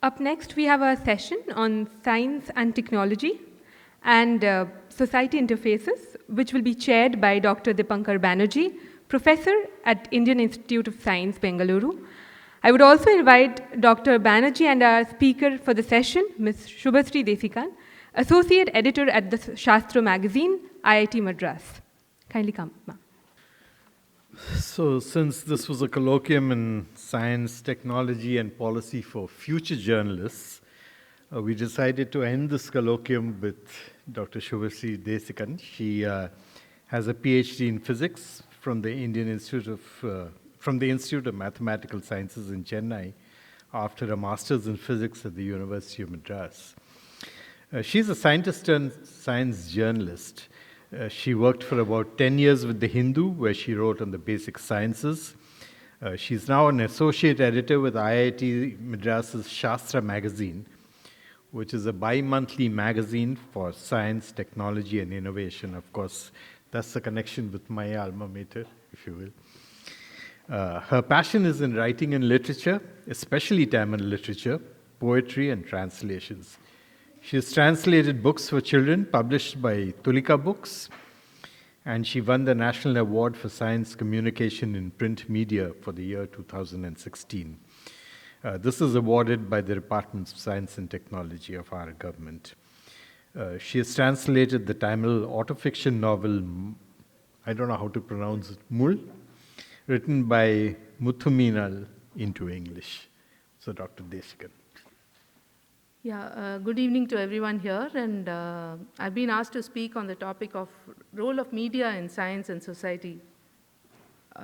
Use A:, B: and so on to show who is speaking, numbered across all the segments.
A: Up next, we have a session on science and technology and society interfaces, which will be chaired by Dr. Dipankar Banerjee, professor at Indian Institute of Science, Bengaluru. I would also invite Dr. Banerjee and our speaker for the session, Ms. Shubhasri Desikan, associate editor at the Shastra magazine, IIT Madras. Kindly come, ma'am.
B: So, since this was a colloquium in science, technology, and policy for future journalists, we decided to end this colloquium with Dr. Shubhasri Desikan. She has a PhD in physics from the Institute of Mathematical Sciences in Chennai, after a master's in physics at the University of Madras. She's a scientist turned science journalist. She worked for about 10 years with The Hindu, where she wrote on the basic sciences. She's now an associate editor with IIT Madras's Shastra magazine, which is a bi-monthly magazine for science, technology, and innovation. Of course, that's the connection with my alma mater, if you will. Her passion is in writing and literature, especially Tamil literature, poetry, and translations. She has translated books for children published by Tulika Books, and she won the National Award for Science Communication in Print Media for the year 2016. This is awarded by the Department of Science and Technology of our government. She has translated the Tamil autofiction novel, I don't know how to pronounce it, Mul, written by Muthuminal into English. So, Dr. Desikan.
C: Yeah, good evening to everyone here, and I've been asked to speak on the topic of role of media in science and society.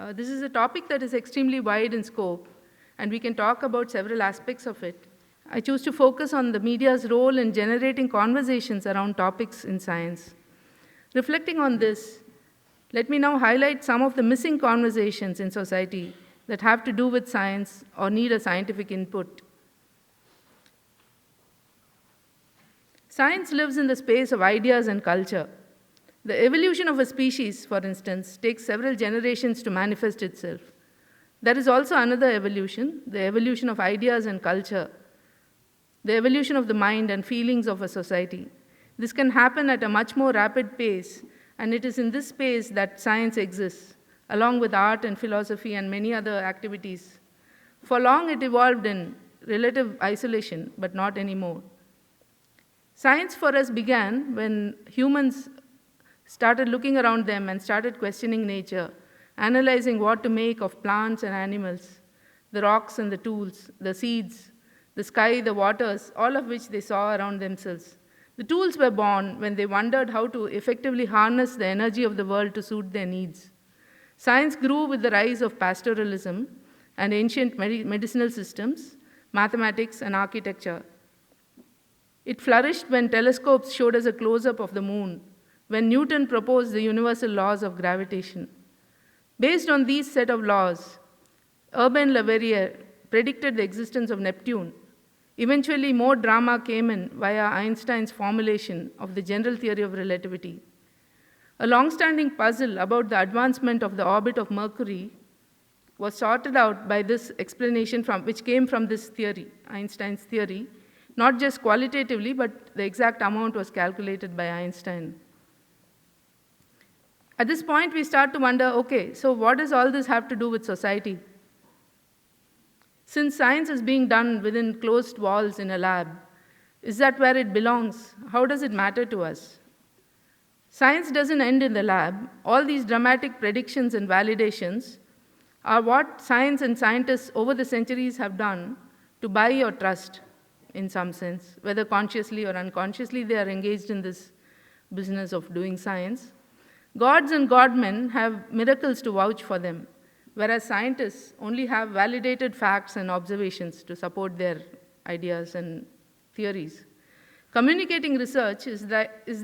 C: This is a topic that is extremely wide in scope, and we can talk about several aspects of it. I choose to focus on the media's role in generating conversations around topics in science. Reflecting on this, let me now highlight some of the missing conversations in society that have to do with science or need a scientific input. Science lives in the space of ideas and culture. The evolution of a species, for instance, takes several generations to manifest itself. There is also another evolution, the evolution of ideas and culture, the evolution of the mind and feelings of a society. This can happen at a much more rapid pace, and it is in this space that science exists, along with art and philosophy and many other activities. For long, it evolved in relative isolation, but not anymore. Science for us began when humans started looking around them and started questioning nature, analyzing what to make of plants and animals, the rocks and the tools, the seeds, the sky, the waters, all of which they saw around themselves. The tools were born when they wondered how to effectively harness the energy of the world to suit their needs. Science grew with the rise of pastoralism and ancient medicinal systems, mathematics, and architecture. It flourished when telescopes showed us a close-up of the moon, when Newton proposed the universal laws of gravitation. Based on these set of laws, Urbain Le Verrier predicted the existence of Neptune. Eventually, more drama came in via Einstein's formulation of the general theory of relativity. A long-standing puzzle about the advancement of the orbit of Mercury was sorted out by this explanation which came from this theory, Einstein's theory. Not just qualitatively, but the exact amount was calculated by Einstein. At this point, we start to wonder, okay, so what does all this have to do with society? Since science is being done within closed walls in a lab, is that where it belongs? How does it matter to us? Science doesn't end in the lab. All these dramatic predictions and validations are what science and scientists over the centuries have done to buy your trust. In some sense, whether consciously or unconsciously, they are engaged in this business of doing science. Gods and godmen have miracles to vouch for them, whereas scientists only have validated facts and observations to support their ideas and theories. Communicating research is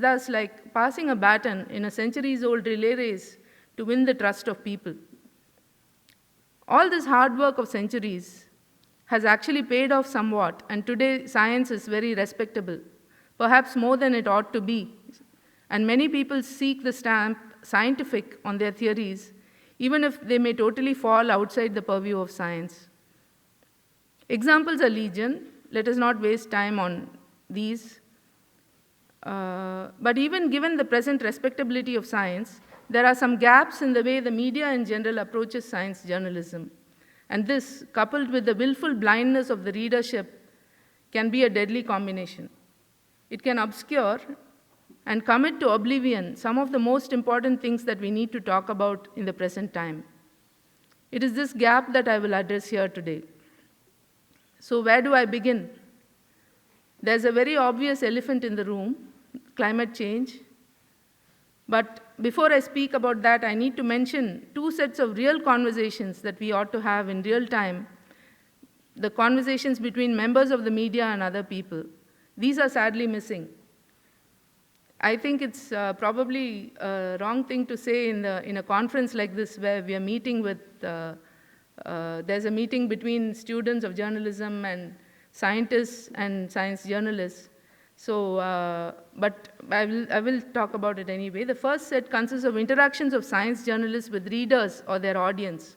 C: thus like passing a baton in a centuries-old relay race to win the trust of people. All this hard work of centuries has actually paid off somewhat, and today science is very respectable, perhaps more than it ought to be. And many people seek the stamp scientific on their theories, even if they may totally fall outside the purview of science. Examples are legion. let us not waste time on these. But even given the present respectability of science, there are some gaps in the way the media in general approaches science journalism. And this, coupled with the willful blindness of the readership, can be a deadly combination. It can obscure and commit to oblivion some of the most important things that we need to talk about in the present time. It is this gap that I will address here today. So where do I begin? There's a very obvious elephant in the room, climate change. But before I speak about that, I need to mention two sets of real conversations that we ought to have in real time, the conversations between members of the media and other people. These are sadly missing. I think it's probably a wrong thing to say in a conference like this where we are meeting with, there's a meeting between students of journalism and scientists and science journalists. So, but I will talk about it anyway. The first set consists of interactions of science journalists with readers or their audience.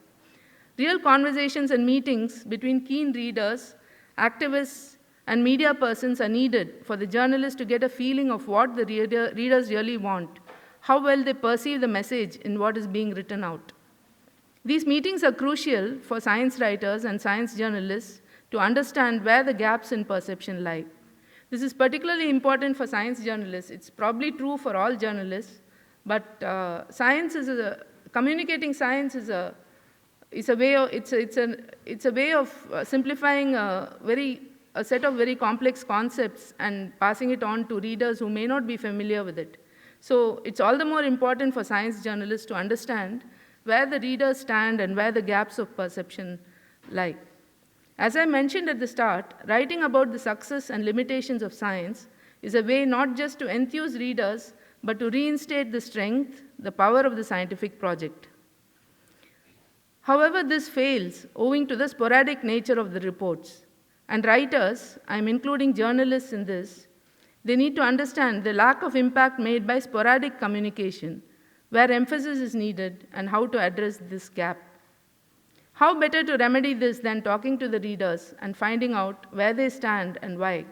C: Real conversations and meetings between keen readers, activists, and media persons are needed for the journalists to get a feeling of what the readers really want, how well they perceive the message in what is being written out. These meetings are crucial for science writers and science journalists to understand where the gaps in perception lie. This is particularly important for science journalists. It's probably true for all journalists, but communicating science is a way of simplifying a set of very complex concepts and passing it on to readers who may not be familiar with it. So it's all the more important for science journalists to understand where the readers stand and where the gaps of perception lie. As I mentioned at the start, writing about the success and limitations of science is a way not just to enthuse readers, but to reinstate the strength, the power of the scientific project. However, this fails owing to the sporadic nature of the reports. And writers, I'm including journalists in this, they need to understand the lack of impact made by sporadic communication, where emphasis is needed, and how to address this gap. How better to remedy this than talking to the readers and finding out where they stand and why?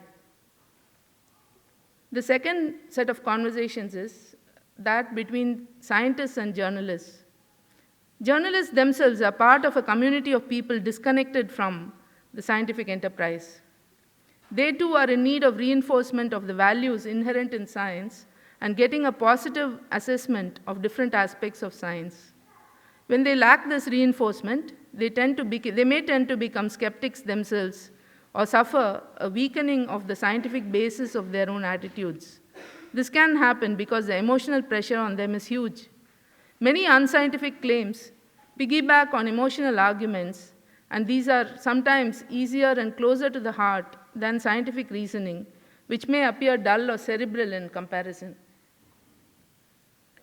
C: The second set of conversations is that between scientists and journalists. Journalists themselves are part of a community of people disconnected from the scientific enterprise. They too are in need of reinforcement of the values inherent in science and getting a positive assessment of different aspects of science. When they lack this reinforcement, they may tend to become skeptics themselves or suffer a weakening of the scientific basis of their own attitudes. This can happen because the emotional pressure on them is huge. Many unscientific claims piggyback on emotional arguments, and these are sometimes easier and closer to the heart than scientific reasoning, which may appear dull or cerebral in comparison.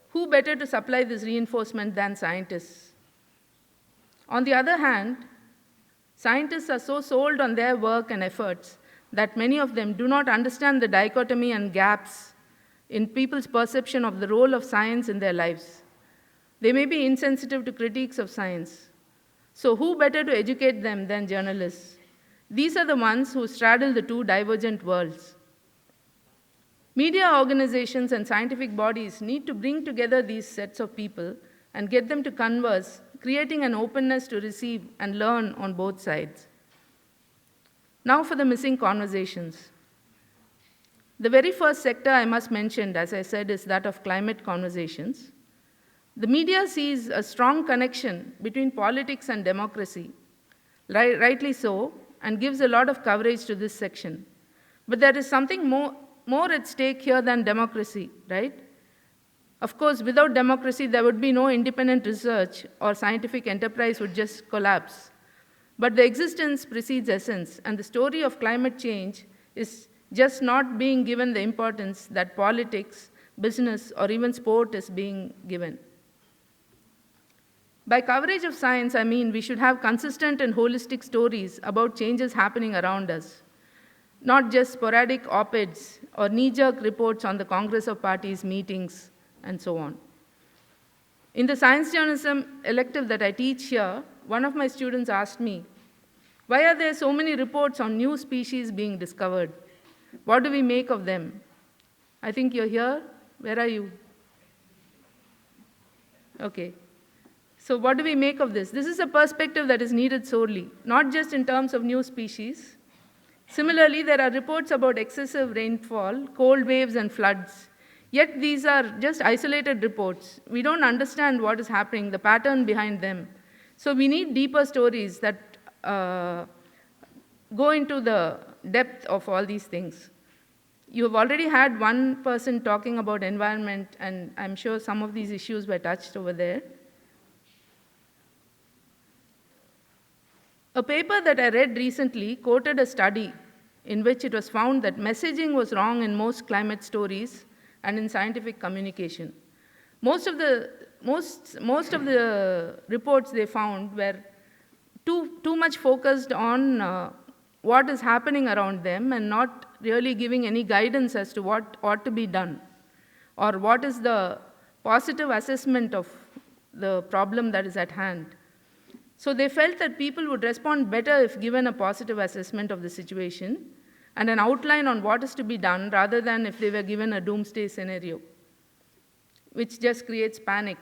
C: Who better to supply this reinforcement than scientists? On the other hand, scientists are so sold on their work and efforts that many of them do not understand the dichotomy and gaps in people's perception of the role of science in their lives. They may be insensitive to critiques of science. So who better to educate them than journalists? These are the ones who straddle the two divergent worlds. Media organizations and scientific bodies need to bring together these sets of people and get them to converse, creating an openness to receive and learn on both sides. Now for the missing conversations. The very first sector I must mention, as I said, is that of climate conversations. The media sees a strong connection between politics and democracy, rightly so, and gives a lot of coverage to this section. But there is something more at stake here than democracy, right? Of course, without democracy, there would be no independent research or scientific enterprise would just collapse. But the existence precedes essence, and the story of climate change is just not being given the importance that politics, business, or even sport is being given. By coverage of science, I mean we should have consistent and holistic stories about changes happening around us, not just sporadic op-eds or knee-jerk reports on the Congress of Parties meetings and so on. In the science journalism elective that I teach here, one of my students asked me, Why are there so many reports on new species being discovered? What do we make of them? I think you're here. Where are you? Okay. So what do we make of this? This is a perspective that is needed sorely, not just in terms of new species. Similarly, there are reports about excessive rainfall, cold waves, and floods. Yet these are just isolated reports. We don't understand what is happening, the pattern behind them. So we need deeper stories that go into the depth of all these things. You have already had one person talking about environment, and I'm sure some of these issues were touched over there. A paper that I read recently quoted a study in which it was found that messaging was wrong in most climate stories and in scientific communication. Most of the reports they found were too much focused on what is happening around them and not really giving any guidance as to what ought to be done or what is the positive assessment of the problem that is at hand. So they felt that people would respond better if given a positive assessment of the situation and an outline on what is to be done rather than if they were given a doomsday scenario, which just creates panic.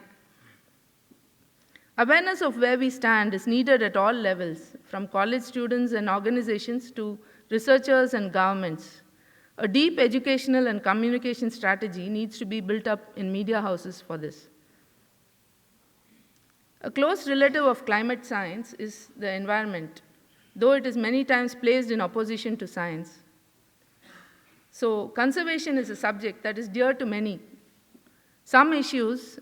C: Awareness of where we stand is needed at all levels, from college students and organizations to researchers and governments. A deep educational and communication strategy needs to be built up in media houses for this. A close relative of climate science is the environment, though it is many times placed in opposition to science. So conservation is a subject that is dear to many. Some issues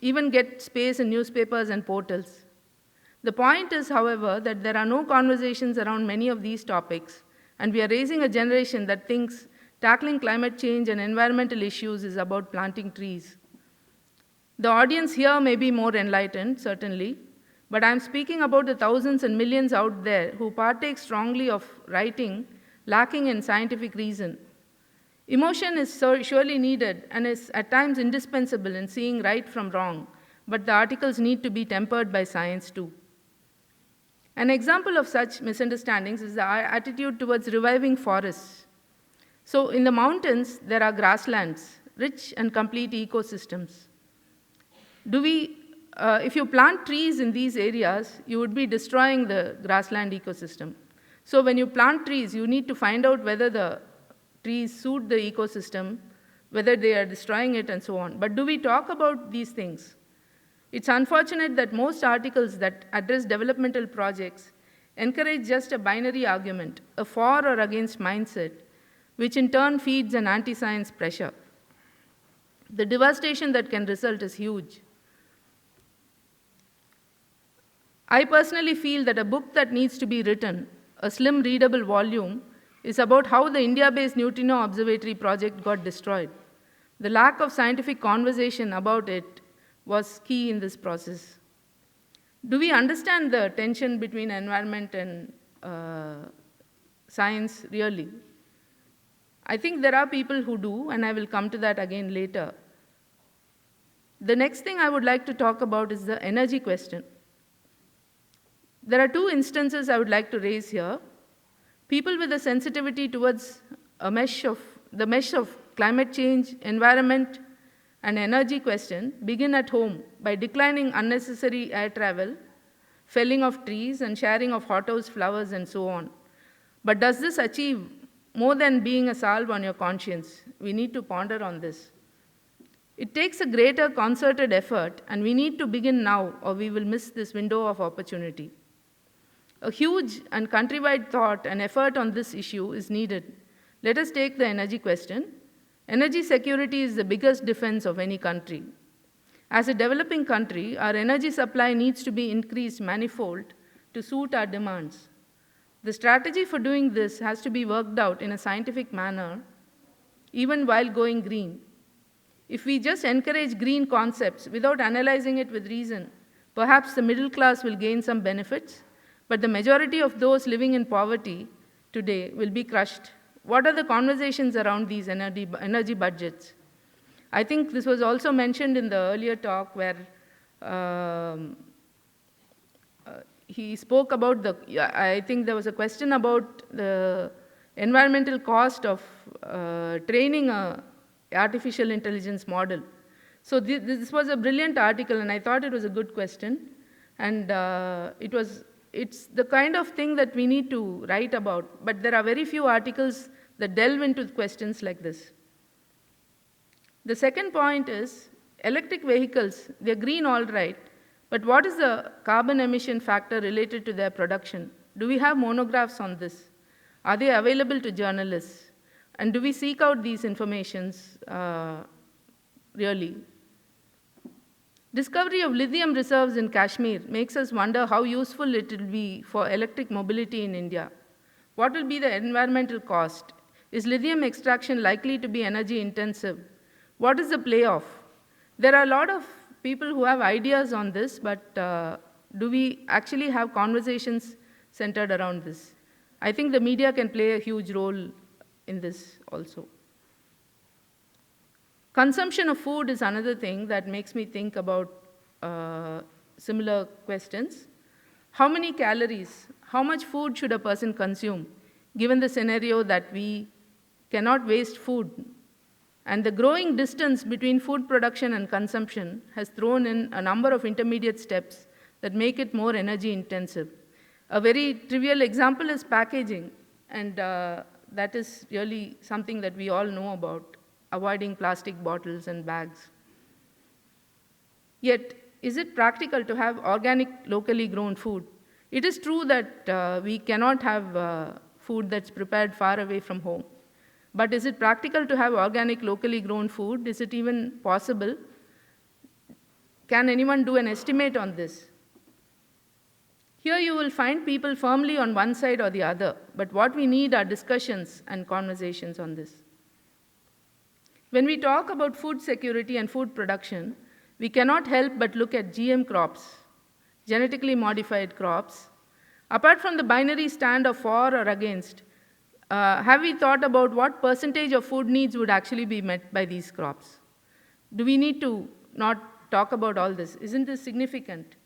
C: even get space in newspapers and portals. The point is, however, that there are no conversations around many of these topics, and we are raising a generation that thinks tackling climate change and environmental issues is about planting trees. The audience here may be more enlightened, certainly, but I'm speaking about the thousands and millions out there who partake strongly of writing lacking in scientific reason. Emotion is surely needed and is at times indispensable in seeing right from wrong, but the articles need to be tempered by science too. An example of such misunderstandings is the attitude towards reviving forests. So in the mountains, there are grasslands, rich and complete ecosystems. If you plant trees in these areas, you would be destroying the grassland ecosystem. So when you plant trees, you need to find out whether the trees suit the ecosystem, whether they are destroying it, and so on. But do we talk about these things? It's unfortunate that most articles that address developmental projects encourage just a binary argument, a for or against mindset, which in turn feeds an anti-science pressure. The devastation that can result is huge. I personally feel that a book that needs to be written, a slim readable volume, is about how the India-based Neutrino Observatory project got destroyed. The lack of scientific conversation about it was key in this process. Do we understand the tension between environment and science really? I think there are people who do, and I will come to that again later. The next thing I would like to talk about is the energy question. There are two instances I would like to raise here. People with a sensitivity towards the mesh of climate change, environment, and energy question begin at home by declining unnecessary air travel, felling of trees, and sharing of hothouse flowers, and so on. But does this achieve more than being a salve on your conscience? We need to ponder on this. It takes a greater concerted effort, and we need to begin now, or we will miss this window of opportunity. A huge and countrywide thought and effort on this issue is needed. Let us take the energy question. Energy security is the biggest defense of any country. As a developing country, our energy supply needs to be increased manifold to suit our demands. The strategy for doing this has to be worked out in a scientific manner, even while going green. If we just encourage green concepts without analyzing it with reason, perhaps the middle class will gain some benefits, but the majority of those living in poverty today will be crushed. What are the conversations around these energy budgets? I think this was also mentioned in the earlier talk where he spoke about I think there was a question about the environmental cost of training a artificial intelligence model. So this was a brilliant article, and I thought it was a good question. And it's the kind of thing that we need to write about, but there are very few articles that delve into questions like this. The second point is electric vehicles, they're green all right, but what is the carbon emission factor related to their production? Do we have monographs on this? Are they available to journalists? And do we seek out these informations really? Discovery of lithium reserves in Kashmir makes us wonder how useful it will be for electric mobility in India. What will be the environmental cost? Is lithium extraction likely to be energy intensive? What is the playoff? There are a lot of people who have ideas on this, but do we actually have conversations centered around this? I think the media can play a huge role in this also. Consumption of food is another thing that makes me think about similar questions. How many calories, how much food should a person consume, given the scenario that we cannot waste food? And the growing distance between food production and consumption has thrown in a number of intermediate steps that make it more energy intensive. A very trivial example is packaging, and that is really something that we all know about, avoiding plastic bottles and bags. Yet, is it practical to have organic, locally grown food? It is true that we cannot have food that's prepared far away from home. But is it practical to have organic, locally grown food? Is it even possible? Can anyone do an estimate on this? Here you will find people firmly on one side or the other, but what we need are discussions and conversations on this. When we talk about food security and food production, we cannot help but look at GM crops, genetically modified crops. Apart from the binary stand of for or against, have we thought about what percentage of food needs would actually be met by these crops? Do we need to not talk about all this? Isn't this significant?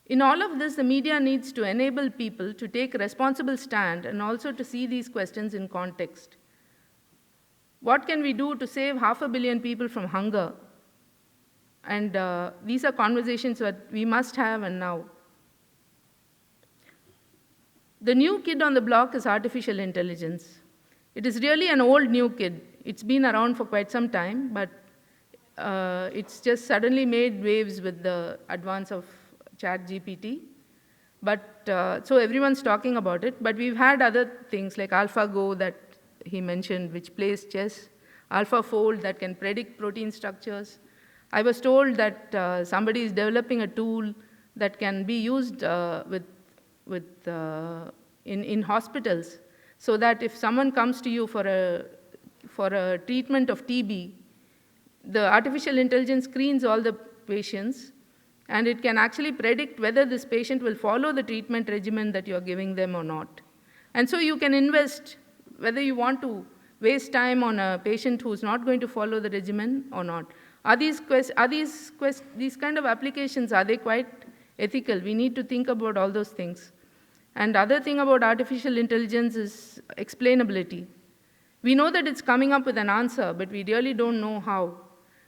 C: In all of this, the media needs to enable people to take a responsible stand and also to see these questions in context. What can we do to save 500 million people from hunger? And these are conversations that we must have and now. The new kid on the block is artificial intelligence. It is really an old new kid. It's been around for quite some time, but it's just suddenly made waves with the advance of ChatGPT. But so everyone's talking about it, but we've had other things like AlphaGo that he mentioned, which plays chess, AlphaFold that can predict protein structures. I was told that somebody is developing a tool that can be used in hospitals, so that if someone comes to you for a treatment of TB, the artificial intelligence screens all the patients, and it can actually predict whether this patient will follow the treatment regimen that you're giving them or not. And so you can invest whether you want to waste time on a patient who's not going to follow the regimen or not. Are these kind of applications, are they quite ethical? We need to think about all those things. And the other thing about artificial intelligence is explainability. We know that it's coming up with an answer, but we really don't know how.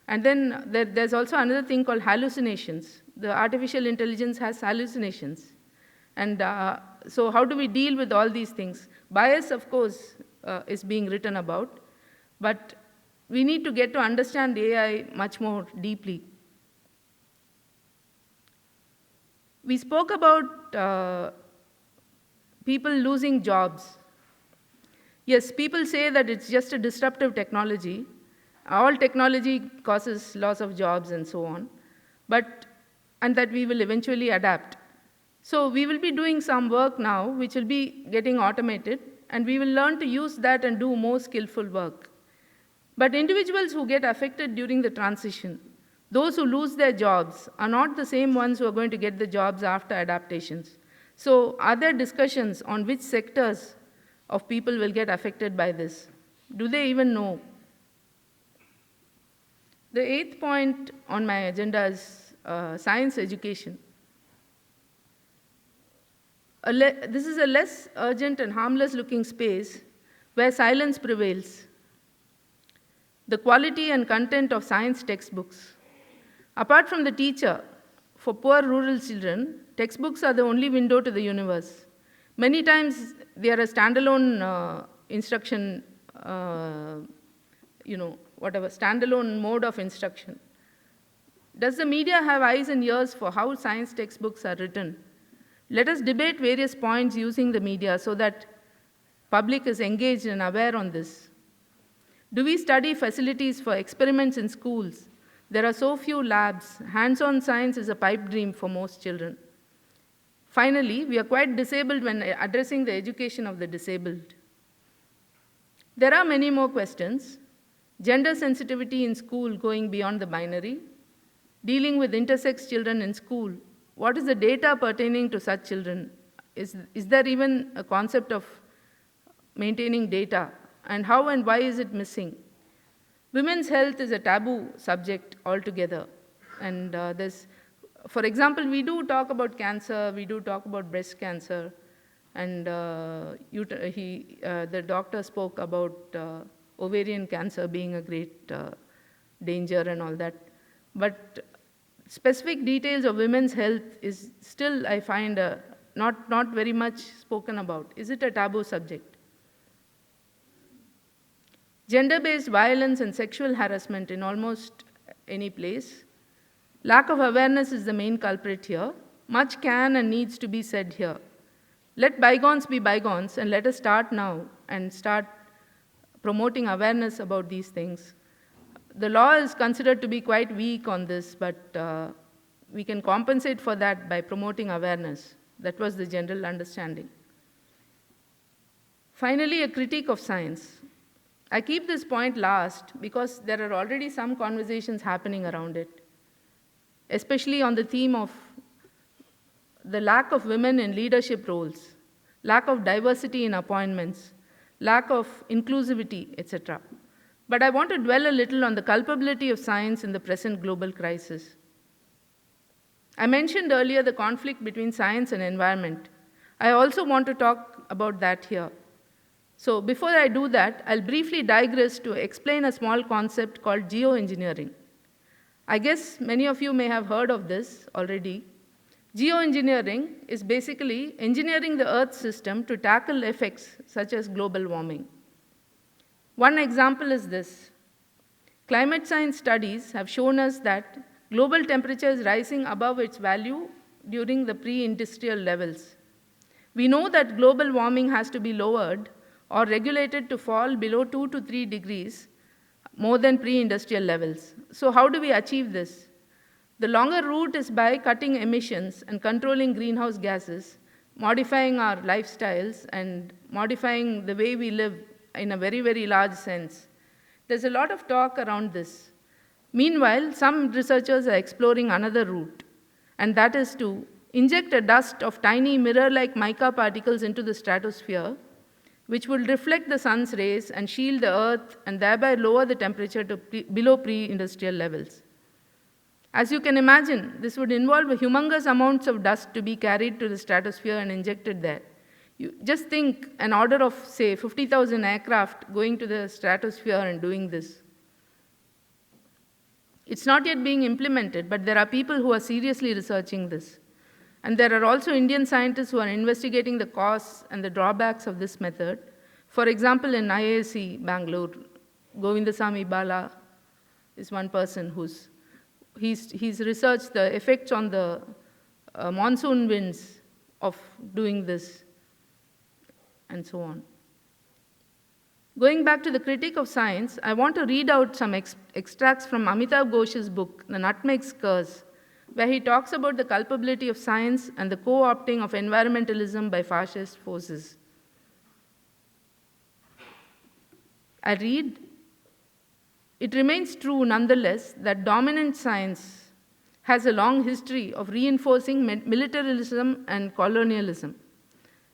C: And then there's also another thing called hallucinations. The artificial intelligence has hallucinations. And so how do we deal with all these things? Bias, of course, is being written about, but we need to get to understand AI much more deeply. We spoke about people losing jobs. Yes, people say that it's just a disruptive technology. All technology causes loss of jobs and so on, and that we will eventually adapt. So we will be doing some work now which will be getting automated, and we will learn to use that and do more skillful work. But individuals who get affected during the transition, those who lose their jobs, are not the same ones who are going to get the jobs after adaptations. So are there discussions on which sectors of people will get affected by this? Do they even know? The 8th point on my agenda is science education. This is a less urgent and harmless looking space where silence prevails. The quality and content of science textbooks. Apart from the teacher, for poor rural children, textbooks are the only window to the universe. Many times they are a standalone instruction, standalone mode of instruction. Does the media have eyes and ears for how science textbooks are written? Let us debate various points using the media so that public is engaged and aware on this. Do we study facilities for experiments in schools? There are so few labs. Hands-on science is a pipe dream for most children. Finally, we are quite disabled when addressing the education of the disabled. There are many more questions. Gender sensitivity in school going beyond the binary. Dealing with intersex children in school. What is the data pertaining to such children? Is there even a concept of maintaining data? And how and why is it missing? Women's health is a taboo subject altogether. And for example, we do talk about cancer, we do talk about breast cancer, and the doctor spoke about ovarian cancer being a great danger and all that. But specific details of women's health is still, I find, not very much spoken about. Is it a taboo subject? Gender-based violence and sexual harassment in almost any place. Lack of awareness is the main culprit here. Much can and needs to be said here. Let bygones be bygones, and let us start now and start promoting awareness about these things. The law is considered to be quite weak on this, but we can compensate for that by promoting awareness. That was the general understanding. Finally, a critique of science. I keep this point last because there are already some conversations happening around it, especially on the theme of the lack of women in leadership roles, lack of diversity in appointments, lack of inclusivity, etc. But I want to dwell a little on the culpability of science in the present global crisis. I mentioned earlier the conflict between science and environment. I also want to talk about that here. So before I do that, I'll briefly digress to explain a small concept called geoengineering. I guess many of you may have heard of this already. Geoengineering is basically engineering the Earth system to tackle effects such as global warming. One example is this. Climate science studies have shown us that global temperature is rising above its value during the pre-industrial levels. We know that global warming has to be lowered or regulated to fall below 2 to 3 degrees more than pre-industrial levels. So how do we achieve this? The longer route is by cutting emissions and controlling greenhouse gases, modifying our lifestyles and modifying the way we live in a very, very large sense. There's a lot of talk around this. Meanwhile, some researchers are exploring another route, and that is to inject a dust of tiny mirror-like mica particles into the stratosphere, which will reflect the sun's rays and shield the Earth and thereby lower the temperature to below pre-industrial levels. As you can imagine, this would involve a humongous amounts of dust to be carried to the stratosphere and injected there. You just think an order of, say, 50,000 aircraft going to the stratosphere and doing this. It's not yet being implemented, but there are people who are seriously researching this. And there are also Indian scientists who are investigating the costs and the drawbacks of this method. For example, in IISc Bangalore, Govindasamy Bala is one person he's researched the effects on the monsoon winds of doing this, and so on. Going back to the critique of science, I want to read out some extracts from Amitav Ghosh's book, The Nutmeg's Curse, where he talks about the culpability of science and the co-opting of environmentalism by fascist forces. I read, "It remains true nonetheless that dominant science has a long history of reinforcing militarism and colonialism,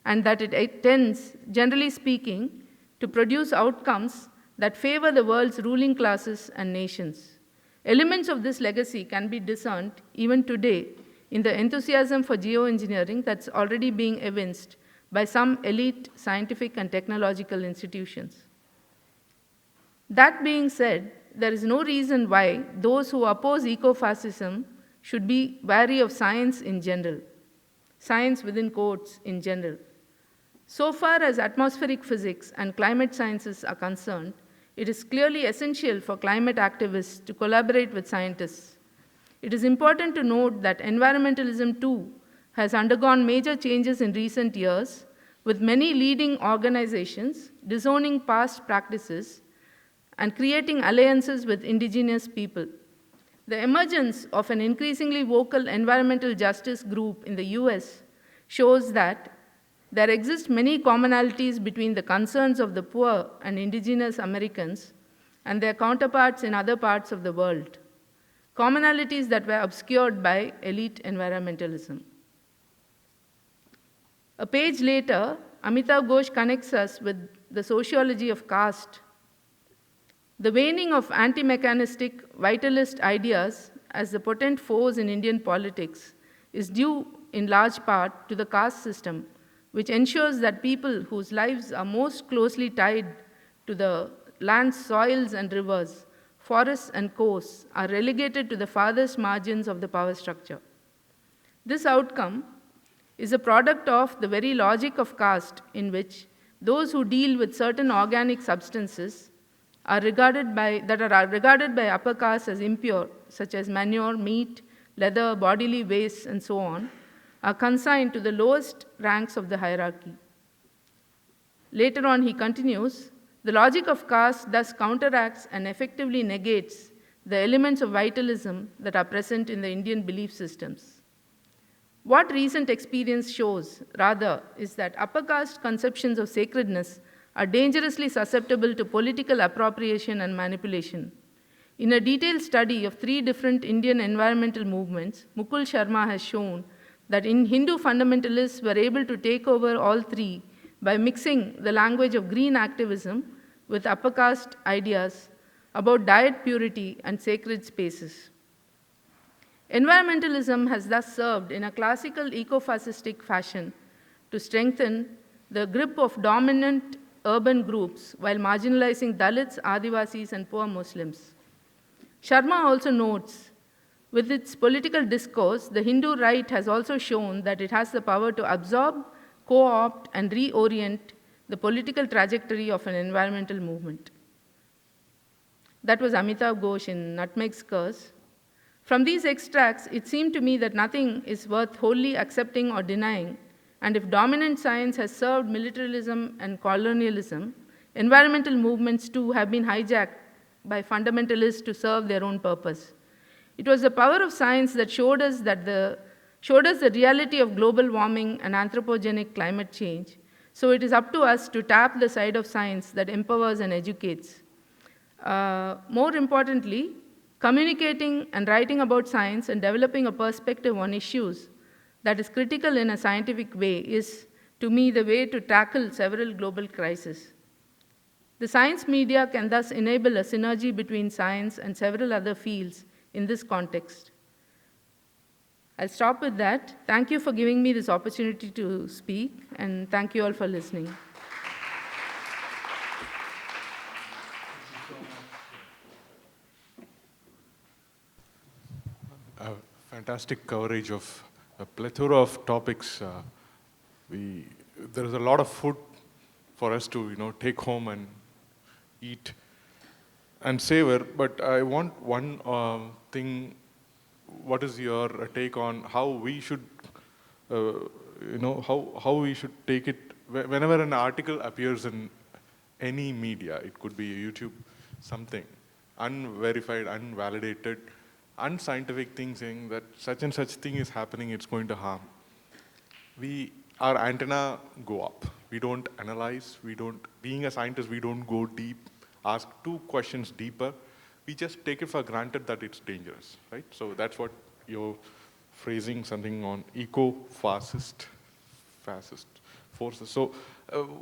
C: and that it tends, generally speaking, to produce outcomes that favor the world's ruling classes and nations. Elements of this legacy can be discerned even today in the enthusiasm for geoengineering that's already being evinced by some elite scientific and technological institutions. That being said, there is no reason why those who oppose ecofascism should be wary of science in general, science within quotes in general. So far as atmospheric physics and climate sciences are concerned, it is clearly essential for climate activists to collaborate with scientists. It is important to note that environmentalism too has undergone major changes in recent years, with many leading organizations disowning past practices and creating alliances with indigenous people. The emergence of an increasingly vocal environmental justice group in the US shows that there exist many commonalities between the concerns of the poor and indigenous Americans and their counterparts in other parts of the world, commonalities that were obscured by elite environmentalism. A page later, Amitav Ghosh connects us with the sociology of caste. The waning of anti-mechanistic, vitalist ideas as the potent force in Indian politics is due in large part to the caste system, which ensures that people whose lives are most closely tied to the land's soils and rivers, forests and coasts are relegated to the farthest margins of the power structure. This outcome is a product of the very logic of caste, in which those who deal with certain organic substances that are regarded by upper castes as impure, such as manure, meat, leather, bodily wastes, and so on, are consigned to the lowest ranks of the hierarchy. Later on, he continues, the logic of caste thus counteracts and effectively negates the elements of vitalism that are present in the Indian belief systems. What recent experience shows, rather, is that upper caste conceptions of sacredness are dangerously susceptible to political appropriation and manipulation. In a detailed study of 3 different Indian environmental movements, Mukul Sharma has shown that Hindu fundamentalists were able to take over all 3 by mixing the language of green activism with upper caste ideas about diet purity and sacred spaces. Environmentalism has thus served in a classical eco-fascistic fashion to strengthen the grip of dominant urban groups while marginalizing Dalits, Adivasis, and poor Muslims. Sharma also notes, with its political discourse, the Hindu right has also shown that it has the power to absorb, co-opt, and reorient the political trajectory of an environmental movement. That was Amitav Ghosh in Nutmeg's Curse. From these extracts, it seemed to me that nothing is worth wholly accepting or denying, and if dominant science has served militarism and colonialism, environmental movements too have been hijacked by fundamentalists to serve their own purpose. It was the power of science that showed us the reality of global warming and anthropogenic climate change, so it is up to us to tap the side of science that empowers and educates. More importantly, communicating and writing about science and developing a perspective on issues that is critical in a scientific way is, to me, the way to tackle several global crises. The science media can thus enable a synergy between science and several other fields in this context. I'll stop with that. Thank you for giving me this opportunity to speak, and thank you all for listening.
D: Fantastic coverage of a plethora of topics. There is a lot of food for us to take home and eat and savor. But I want one thing. What is your take on how we should, how we should take it whenever an article appears in any media? It could be YouTube, something unverified, unvalidated, unscientific thing saying that such and such thing is happening, it's going to harm. Our antenna go up. We don't analyze, being a scientist, we don't go deep, ask 2 questions deeper. We just take it for granted that it's dangerous, right? So that's what you're phrasing, something on eco-fascist forces. So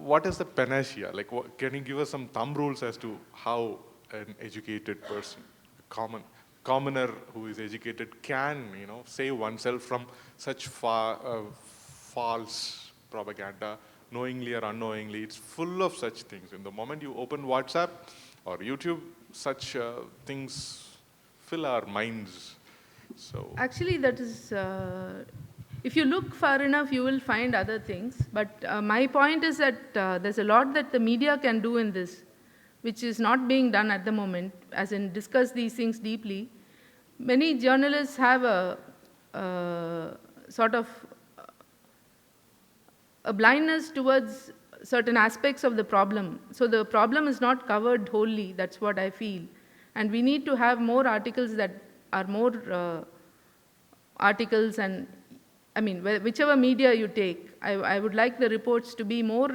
D: what is the panacea? Can you give us some thumb rules as to how an educated person, common commoner who is educated can, save oneself from such false propaganda, knowingly or unknowingly. It's full of such things. In the moment you open WhatsApp or YouTube, such things fill our minds. So
C: actually, that is, if you look far enough, you will find other things. But my point is that there's a lot that the media can do in this, which is not being done at the moment, as in discuss these things deeply. Many journalists have a sort of a blindness towards certain aspects of the problem. So the problem is not covered wholly, that's what I feel. And we need to have more articles that are more articles, and I mean, whichever media you take, I would like the reports to be more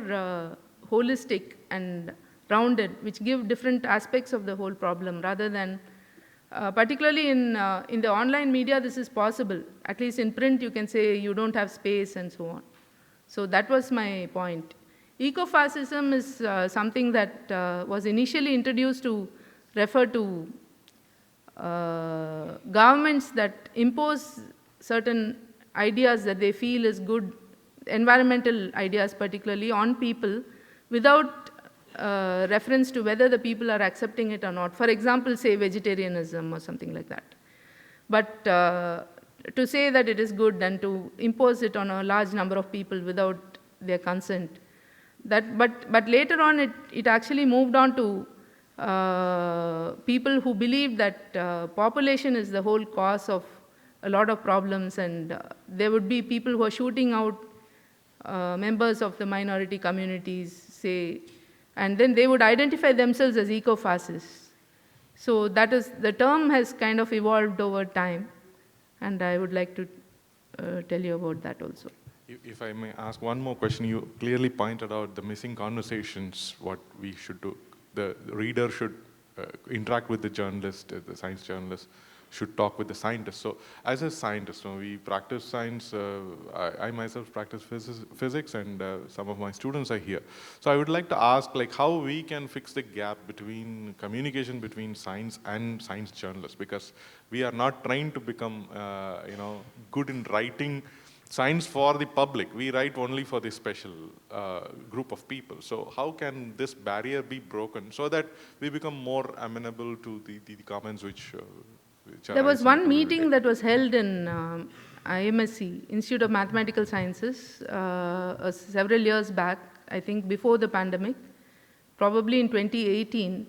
C: holistic and rounded, which give different aspects of the whole problem, rather than, particularly in the online media, this is possible. At least in print, you can say you don't have space and so on. So that was my point. Ecofascism is something that was initially introduced to refer to governments that impose certain ideas that they feel is good, environmental ideas particularly, on people without reference to whether the people are accepting it or not. For example, say vegetarianism or something like that. But to say that it is good and to impose it on a large number of people without their consent. But later on, it actually moved on to people who believe that population is the whole cause of a lot of problems, and there would be people who are shooting out members of the minority communities, say, and then they would identify themselves as eco-fascists. So that is, the term has kind of evolved over time, and I would like to tell you about that also.
D: If I may ask one more question, you clearly pointed out the missing conversations, what we should do. The reader should interact with the journalist, the science journalist should talk with the scientist. So as a scientist, we practice science. I myself practice physics, and some of my students are here. So I would like to ask, how we can fix the gap between communication between science and science journalists, because we are not trained to become, good in writing science for the public. We write only for this special group of people. So how can this barrier be broken so that we become more amenable to the comments which are...
C: There was one meeting that was held in IMSC, Institute of Mathematical Sciences, several years back, I think before the pandemic, probably in 2018.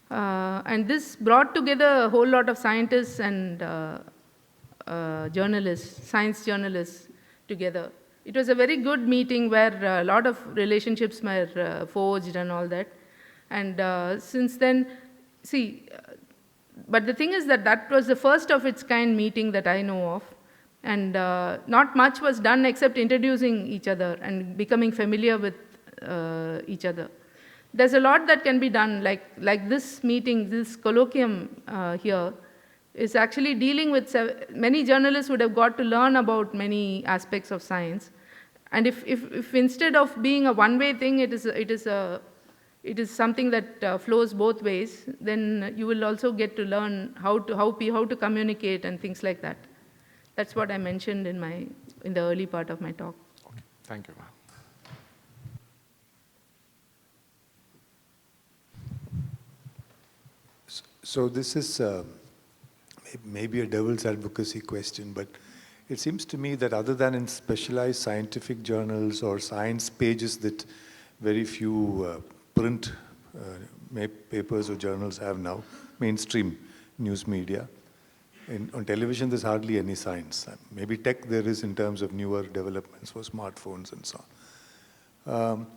C: And this brought together a whole lot of scientists and journalists, science journalists together. It was a very good meeting where a lot of relationships were forged and all that. And since then, but the thing is that that was the first of its kind meeting that I know of. And not much was done except introducing each other and becoming familiar with each other. There's a lot that can be done, like this meeting, this colloquium here, is actually dealing with many journalists would have got to learn about many aspects of science. And if instead of being a one-way thing, it is something that flows both ways, then you will also get to learn how to communicate and things like that. That's what I mentioned in the early part of my talk.
D: Okay. Thank you, ma'am.
E: So this is maybe a devil's advocacy question, but it seems to me that other than in specialized scientific journals or science pages that very few print papers or journals have now, mainstream news media, on television there's hardly any science. Maybe tech there is in terms of newer developments for smartphones and so on.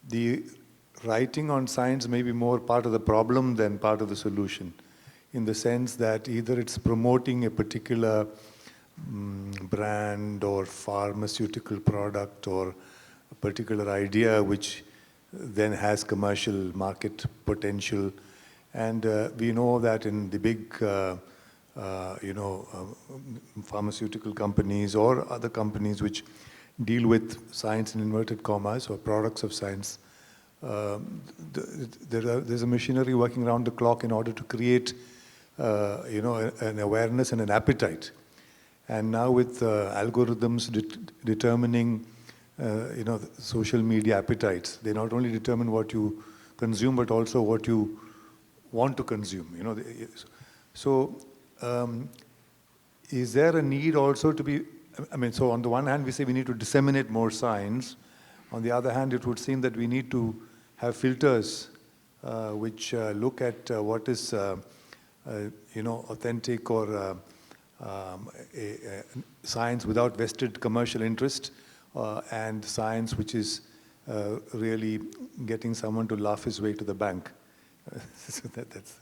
E: The writing on science may be more part of the problem than part of the solution, in the sense that either it's promoting a particular brand or pharmaceutical product or a particular idea which then has commercial market potential. And we know that in the big pharmaceutical companies or other companies which deal with science in inverted commas or products of science, there's a machinery working around the clock in order to create an awareness and an appetite. And now with algorithms determining, social media appetites, they not only determine what you consume, but also what you want to consume. So, is there a need also to be? So on the one hand, we say we need to disseminate more science. On the other hand, it would seem that we need to have filters which look at what is, authentic or science without vested commercial interest, and science which is really getting someone to laugh his way to the bank. So that's.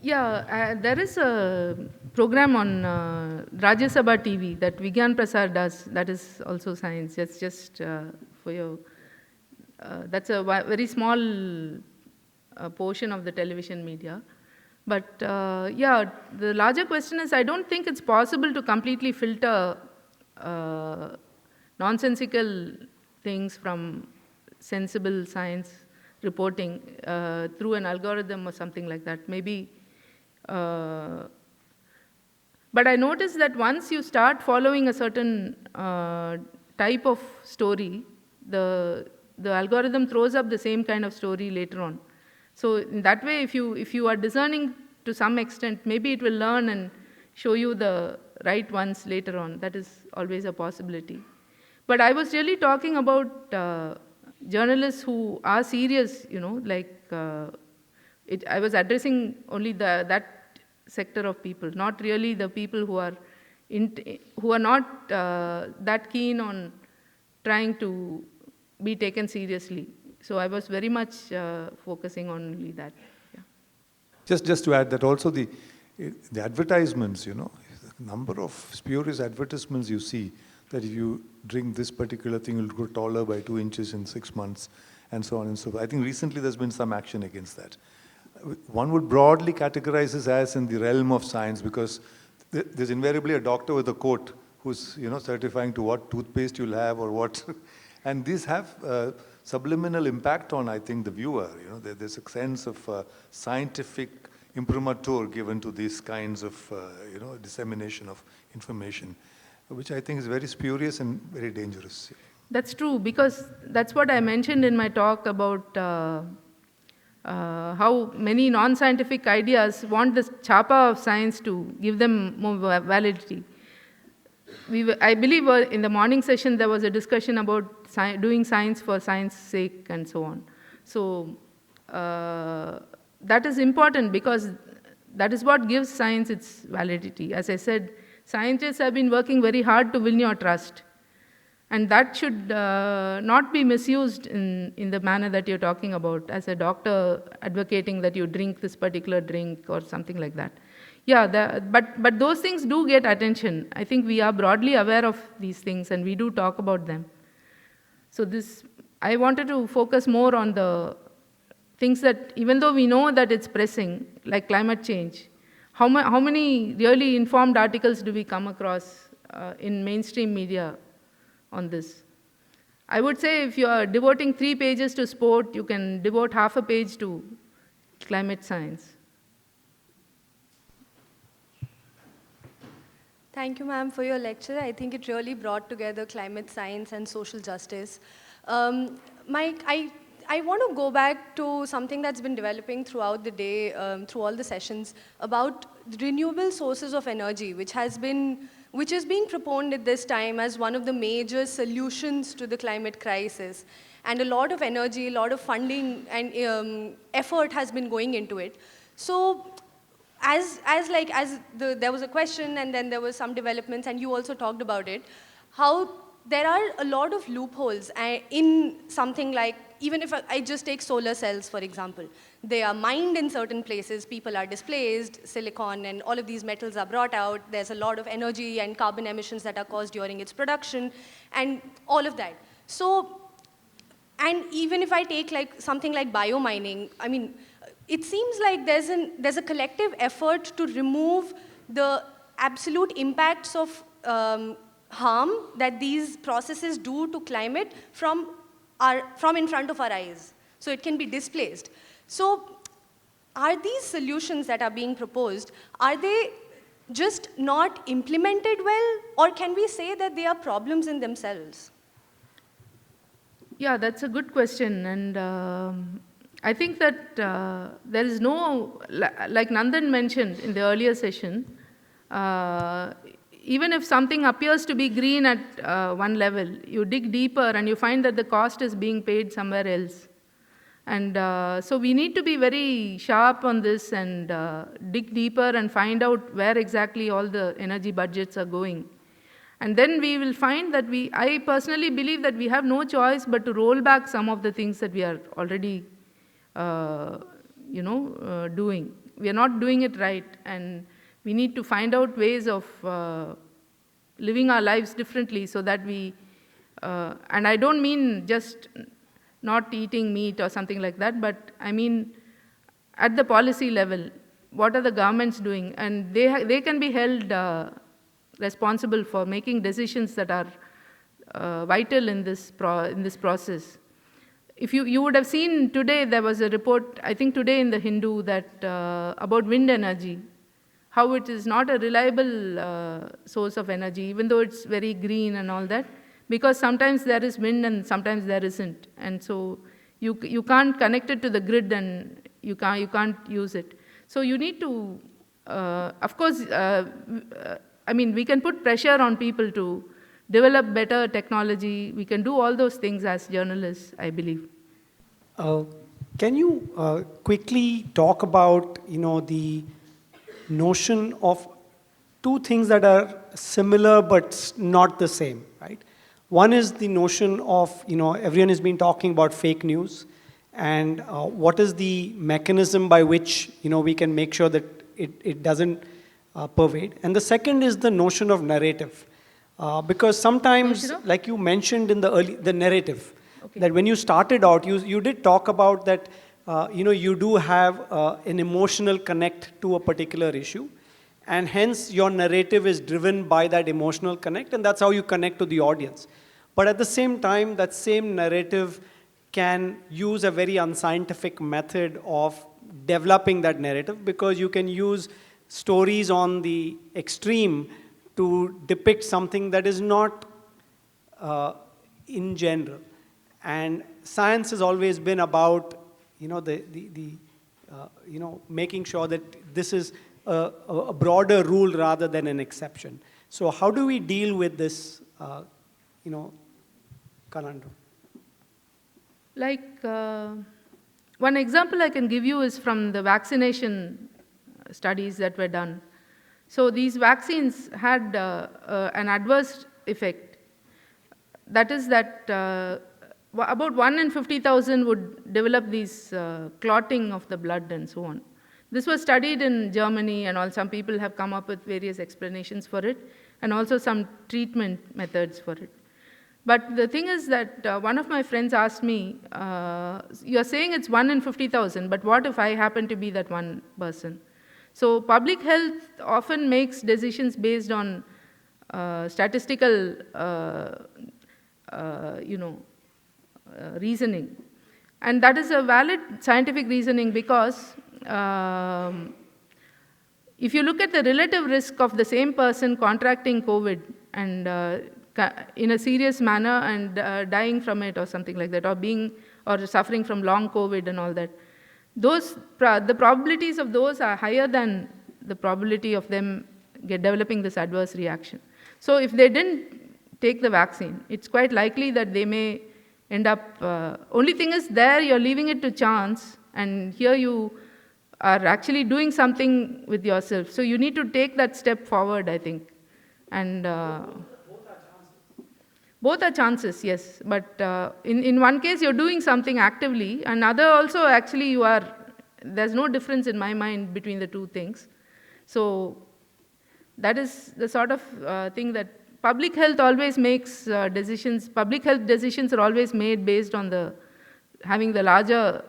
C: Yeah, there is a program on Rajya Sabha TV that Vigyan Prasad does, that is also science. It's just for your, that's a very small portion of the television media. But yeah, the larger question is, I don't think it's possible to completely filter nonsensical things from sensible science reporting through an algorithm or something like that. Maybe. But I noticed that once you start following a certain type of story, the algorithm throws up the same kind of story later on. So in that way, if you are discerning to some extent, maybe it will learn and show you the right ones later on. That is always a possibility. But I was really talking about journalists who are serious, I was addressing only that sector of people, not really the people who are not that keen on trying to be taken seriously. So I was very much focusing on only that. Yeah.
E: Just to add that also the advertisements, the number of spurious advertisements you see, that if you drink this particular thing, you'll grow taller by 2 inches in 6 months, and so on and so forth. I think recently there's been some action against that. One would broadly categorize this as in the realm of science, because there's invariably a doctor with a coat who's certifying to what toothpaste you'll have or what, and these have subliminal impact on, I think, the viewer. There's a sense of scientific imprimatur given to these kinds of dissemination of information, which I think is very spurious and very dangerous.
C: That's true, because that's what I mentioned in my talk about how many non-scientific ideas want the chapa of science to give them more validity. I believe in the morning session there was a discussion about doing science for science's sake and so on. So that is important, because that is what gives science its validity. As I said, scientists have been working very hard to win your trust. And that should not be misused in the manner that you're talking about, as a doctor advocating that you drink this particular drink or something like that. Yeah, but those things do get attention. I think we are broadly aware of these things and we do talk about them. So I wanted to focus more on the things that, even though we know that it's pressing, like climate change, how many really informed articles do we come across in mainstream media on this? I would say if you are devoting 3 pages to sport, you can devote half a page to climate science.
F: Thank you, ma'am, for your lecture. I think it really brought together climate science and social justice. Mike, I want to go back to something that's been developing throughout the day, through all the sessions, about renewable sources of energy, which is being proponed at this time as one of the major solutions to the climate crisis. And a lot of energy, a lot of funding and effort has been going into it. So there was a question and then there was some developments, and you also talked about it, how there are a lot of loopholes in something like, even if I just take solar cells, for example, they are mined in certain places, people are displaced, silicon and all of these metals are brought out, there's a lot of energy and carbon emissions that are caused during its production, and all of that. So, and even if I take like something like biomining, I mean, it seems like there's a collective effort to remove the absolute impacts of harm that these processes do to climate from in front of our eyes, so it can be displaced. So are these solutions that are being proposed, are they just not implemented well, or can we say that they are problems in themselves?
C: Yeah, that's a good question. And I think that there is no, like Nandan mentioned in the earlier session, uh, even if something appears to be green at one level, you dig deeper and you find that the cost is being paid somewhere else. And so we need to be very sharp on this and dig deeper and find out where exactly all the energy budgets are going. And then we will find that I personally believe that we have no choice but to roll back some of the things that we are already, doing. We are not doing it right, and we need to find out ways of living our lives differently so that and I don't mean just not eating meat or something like that, but I mean at the policy level, what are the governments doing? And they can be held responsible for making decisions that are vital in this process. If you would have seen today, there was a report, I think today in the Hindu, that about wind energy, how it is not a reliable source of energy, even though it's very green and all that, because sometimes there is wind and sometimes there isn't. And so you can't connect it to the grid and you can't use it. So you need to, of course, we can put pressure on people to develop better technology. We can do all those things as journalists, I believe.
G: Can you quickly talk about, the notion of two things that are similar but not the same, right? One is the notion of, everyone has been talking about fake news, and what is the mechanism by which, we can make sure that it doesn't pervade. And the second is the notion of narrative. Because sometimes, like you mentioned in the narrative, okay, that when you started out, you did talk about that, you do have an emotional connect to a particular issue, and hence your narrative is driven by that emotional connect, and that's how you connect to the audience. But at the same time, that same narrative can use a very unscientific method of developing that narrative, because you can use stories on the extreme to depict something that is not in general. And science has always been about, making sure that this is a broader rule rather than an exception. So how do we deal with this, conundrum?
C: Like, one example I can give you is from the vaccination studies that were done. So these vaccines had an adverse effect. That is that about 1 in 50,000 would develop these clotting of the blood and so on. This was studied in Germany, and some people have come up with various explanations for it, and also some treatment methods for it. But the thing is that one of my friends asked me, you're saying it's 1 in 50,000, but what if I happen to be that one person? So public health often makes decisions based on statistical, reasoning. And that is a valid scientific reasoning, because if you look at the relative risk of the same person contracting COVID and in a serious manner and dying from it or something like that, or suffering from long COVID and all that, the probabilities of those are higher than the probability of them developing this adverse reaction. So if they didn't take the vaccine, it's quite likely that they may end up, only thing is there you're leaving it to chance, and here you are actually doing something with yourself. So you need to take that step forward, I think. And both are chances, yes. But in one case, you're doing something actively, and other also, actually, there's no difference in my mind between the two things. So that is the sort of thing that public health always makes decisions. Public health decisions are always made based on having the larger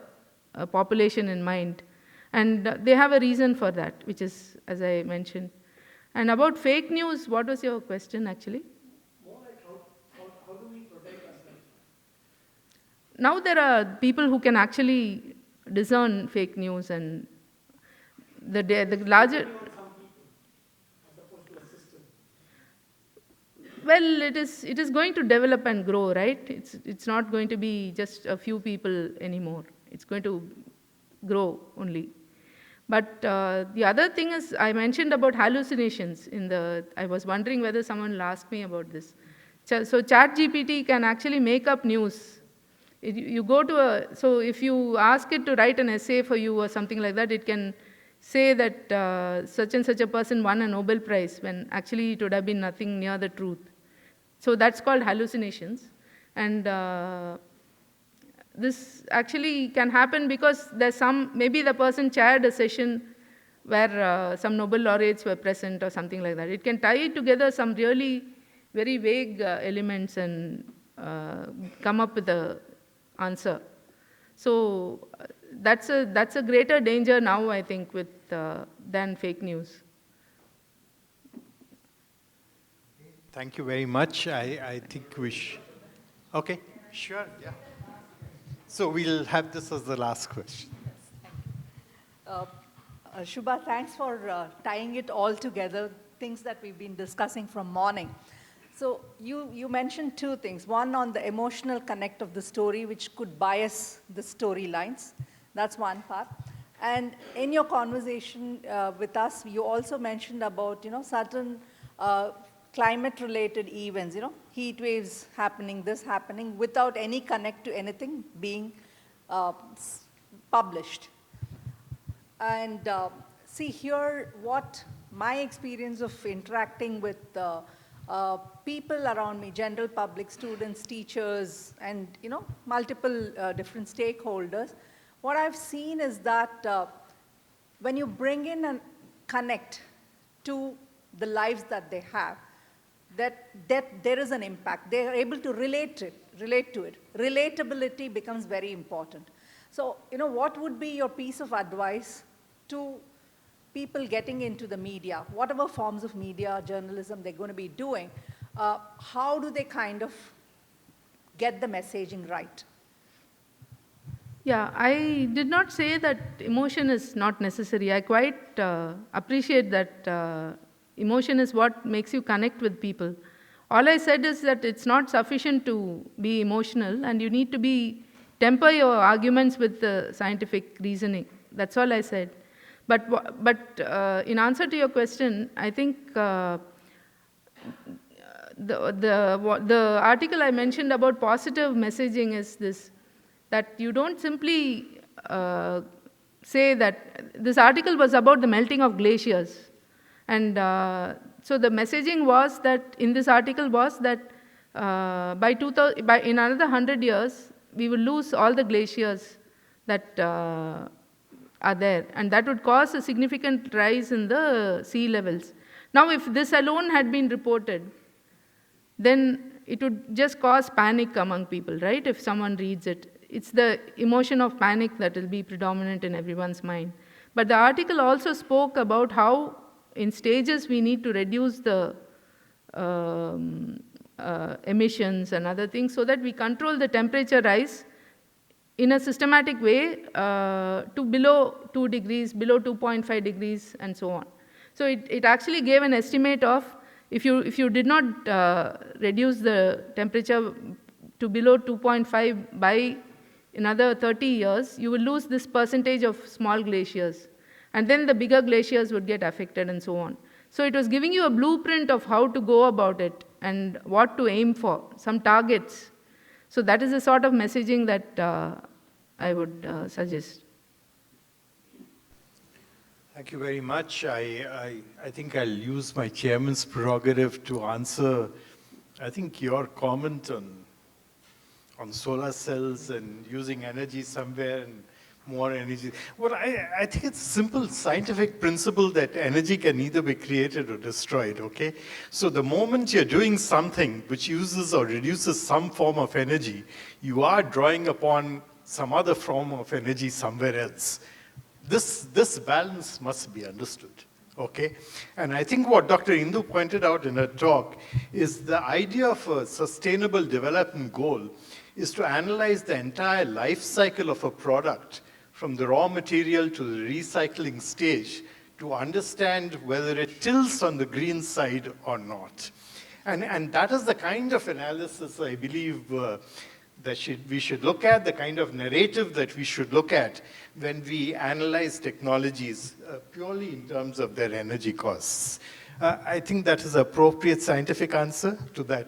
C: population in mind. And they have a reason for that, which is, as I mentioned. And about fake news, what was your question, actually?
G: How do we protect ourselves?
C: Now there are people who can actually discern fake news and the larger... Well, it is going to develop and grow, right? It's not going to be just a few people anymore. It's going to grow only. But the other thing is, I mentioned about hallucinations I was wondering whether someone will ask me about this. So ChatGPT can actually make up news. You go to so if you ask it to write an essay for you or something like that, it can say that such and such a person won a Nobel Prize when actually it would have been nothing near the truth. So that's called hallucinations. And this actually can happen because there's maybe the person chaired a session where some Nobel laureates were present or something like that. It can tie together some really very vague elements and come up with an answer. So that's a greater danger now, I think, than fake news.
B: Thank you very much. I think okay, sure, yeah. So we'll have this as the last question.
H: Shubha, thanks for tying it all together, things that we've been discussing from morning. So you mentioned two things. One on the emotional connect of the story, which could bias the storylines. That's one part. And in your conversation with us, you also mentioned about, certain climate-related events, heat waves happening, this happening, without any connect to anything being published. And see here, what my experience of interacting with people around me, general public, students, teachers, and multiple different stakeholders, what I've seen is that when you bring in and connect to the lives that they have, that there is an impact. They are able to relate to it. Relatability becomes very important. So, what would be your piece of advice to people getting into the media, whatever forms of media, journalism they're going to be doing? How do they kind of get the messaging right?
C: Yeah, I did not say that emotion is not necessary. I quite appreciate that emotion is what makes you connect with people. All I said is that it's not sufficient to be emotional, and you need to temper your arguments with the scientific reasoning. That's all I said. But in answer to your question, I think the article I mentioned about positive messaging is this, that you don't simply say that this article was about the melting of glaciers. And so the messaging was that, in this article was that in another 100 years, we will lose all the glaciers that are there. And that would cause a significant rise in the sea levels. Now, if this alone had been reported, then it would just cause panic among people, right? If someone reads it. It's the emotion of panic that will be predominant in everyone's mind. But the article also spoke about how in stages we need to reduce the emissions and other things so that we control the temperature rise in a systematic way to below 2 degrees, below 2.5 degrees, and so on. So it actually gave an estimate of, if you did not reduce the temperature to below 2.5 by another 30 years, you will lose this percentage of small glaciers. And then the bigger glaciers would get affected and so on. So it was giving you a blueprint of how to go about it and what to aim for, some targets. So that is the sort of messaging that I would suggest.
B: Thank you very much. I think I'll use my chairman's prerogative to answer, I think, your comment on solar cells and using energy somewhere and more energy. Well, I think it's a simple scientific principle that energy can either be created or destroyed, okay? So the moment you're doing something which uses or reduces some form of energy, you are drawing upon some other form of energy somewhere else. This balance must be understood, okay? And I think what Dr. Indu pointed out in her talk is the idea of a sustainable development goal is to analyze the entire life cycle of a product from the raw material to the recycling stage to understand whether it tilts on the green side or not. And that is the kind of analysis I believe that we should look at, the kind of narrative that we should look at when we analyze technologies purely in terms of their energy costs. I think that is an appropriate scientific answer to that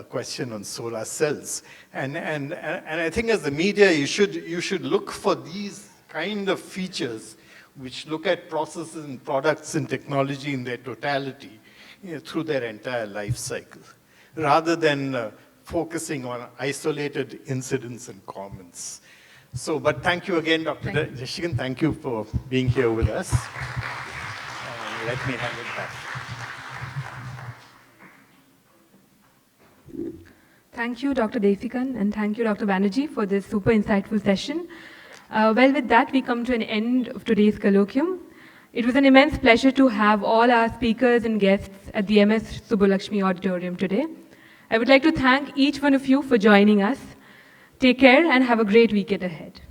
B: question on solar cells. And I think as the media, you should look for these kind of features which look at processes and products and technology in their totality, through their entire life cycle, rather than focusing on isolated incidents and comments. So, but thank you again, Dr. Deshikan. Thank you for being here with us. Let me hand it back.
A: Thank you, Dr. Desikan, and thank you, Dr. Banerjee, for this super insightful session. Well, with that, we come to an end of today's colloquium. It was an immense pleasure to have all our speakers and guests at the MS Subbulakshmi Auditorium today. I would like to thank each one of you for joining us. Take care and have a great weekend ahead.